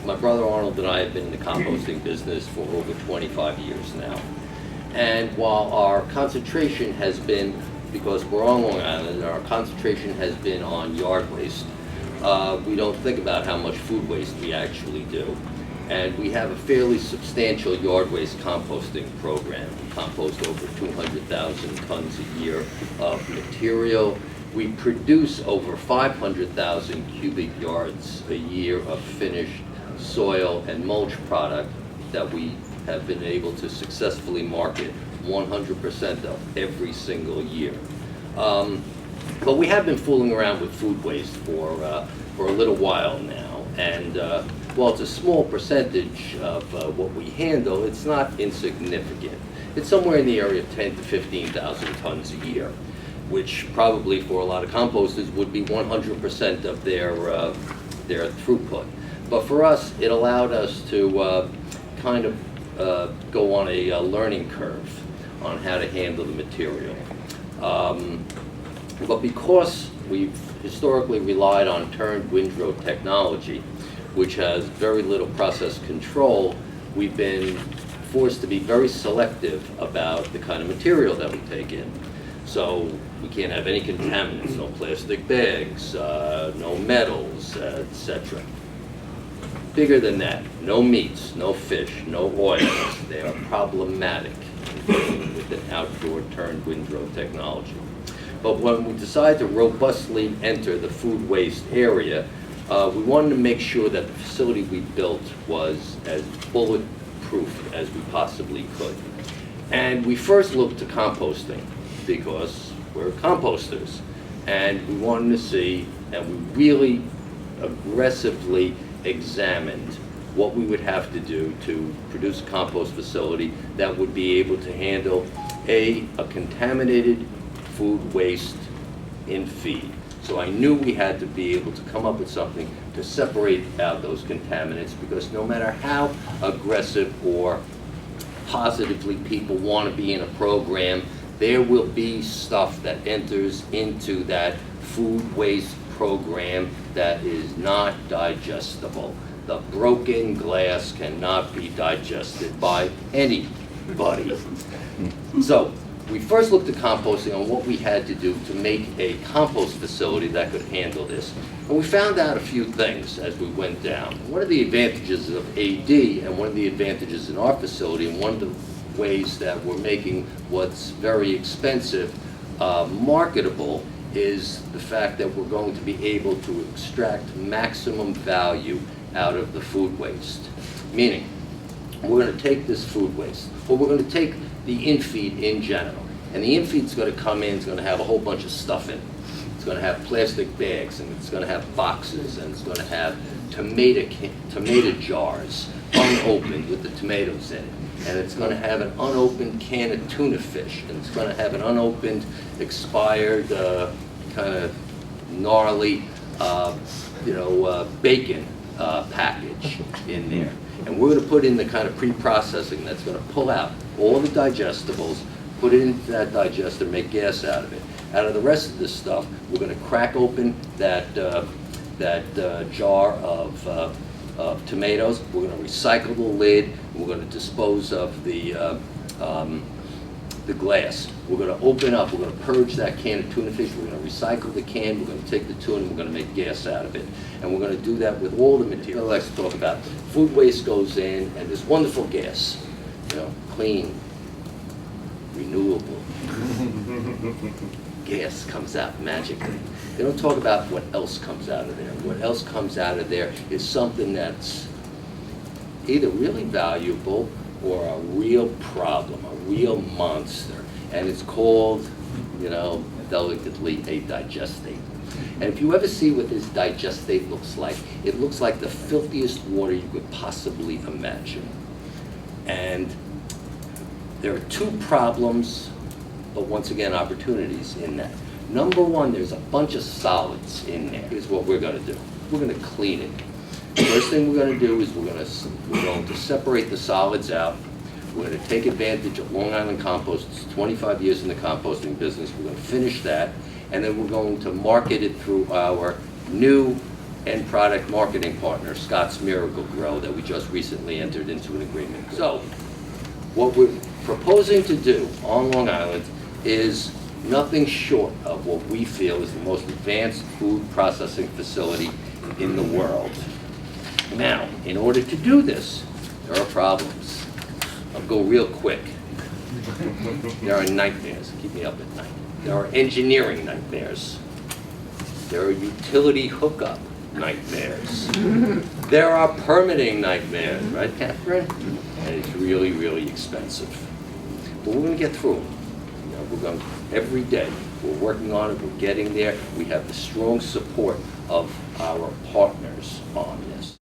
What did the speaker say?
My brother Arnold and I have been in the composting business for over 25 years now. And while our concentration has been, because we're on Long Island, our concentration has been on yard waste, we don't think about how much food waste we actually do. And we have a fairly substantial yard waste composting program. We compost over 200,000 tons a year of material. We produce over 500,000 cubic yards a year of finished soil and mulch product that we have been able to successfully market 100% of every single year. But we have been fooling around with food waste for a little while now, and while it's a small percentage of what we handle, it's not insignificant. It's somewhere in the area of 10 to 15,000 tons a year, which probably for a lot of composters would be 100% of their throughput. But for us, it allowed us to kind of go on a learning curve on how to handle the material. But because we've historically relied on turned windrow technology, which has very little process control, we've been forced to be very selective about the kind of material that we take in. So we can't have any contaminants, no plastic bags, no metals, etc. Bigger than that, no meats, no fish, no oils. They are problematic with an outdoor turned windrow technology. But when we decided to robustly enter the food waste area, we wanted to make sure that the facility we built was as bulletproof as we possibly could. And we first looked to composting because we're composters. And we wanted to see, and we really aggressively examined what we would have to do to produce a compost facility that would be able to handle a contaminated food waste in feed. So I knew we had to be able to come up with something to separate out those contaminants, because no matter how aggressive or positively people want to be in a program, there will be stuff that enters into that food waste program that is not digestible. The broken glass cannot be digested by anybody. So we first looked at composting on what we had to do to make a compost facility that could handle this. And we found out a few things as we went down. One of the advantages of AD, and one of the advantages in our facility, and one of the ways that we're making what's very expensive marketable, is the fact that we're going to be able to extract maximum value out of the food waste. Meaning, we're going to take this food waste, or we're going to take the infeed in general, and the infeed's going to come in, it's going to have a whole bunch of stuff in it. It's going to have plastic bags, and it's going to have boxes, and it's going to have tomato jars unopened with the tomatoes in it, and it's going to have an unopened can of tuna fish, and it's going to have an unopened, expired, kind of gnarly, bacon package in there. And we're going to put in the kind of pre-processing that's going to pull out all the digestibles, put it into that digester, make gas out of it. Out of the rest of this stuff, we're going to crack open that jar of tomatoes. We're going to recycle the lid. We're going to dispose of the glass. We're going to open up. We're going to purge that can of tuna fish. We're going to recycle the can. We're going to take the tuna. And we're going to make gas out of it. And we're going to do that with all the material. Let's talk about food waste goes in, and this wonderful gas, clean, renewable gas comes out magically. They don't talk about what else comes out of there. What else comes out of there is something that's either really valuable or a real problem, a real monster. And it's called, delicately, a digestate. And if you ever see what this digestate looks like, it looks like the filthiest water you could possibly imagine. And there are two problems, but once again, opportunities in that. Number one, there's a bunch of solids in there. Here's what we're going to do. We're going to clean it. First thing we're going to do is we're going to separate the solids out. We're going to take advantage of Long Island Compost. It's 25 years in the composting business. We're going to finish that, and then we're going to market it through our new end product marketing partner, Scott's Miracle Grow, that we just recently entered into an agreement. So, what we're proposing to do on Long Island is nothing short of what we feel is the most advanced food processing facility in the world. Now, in order to do this, there are problems. I'll go real quick. There are nightmares that keep me up at night. There are engineering nightmares. There are utility hookup nightmares. There are permitting nightmares, right, Catherine? And it's really, really expensive. But we're going to get through them. You know, we're going every day. We're working on it. We're getting there. We have the strong support of our partners on this.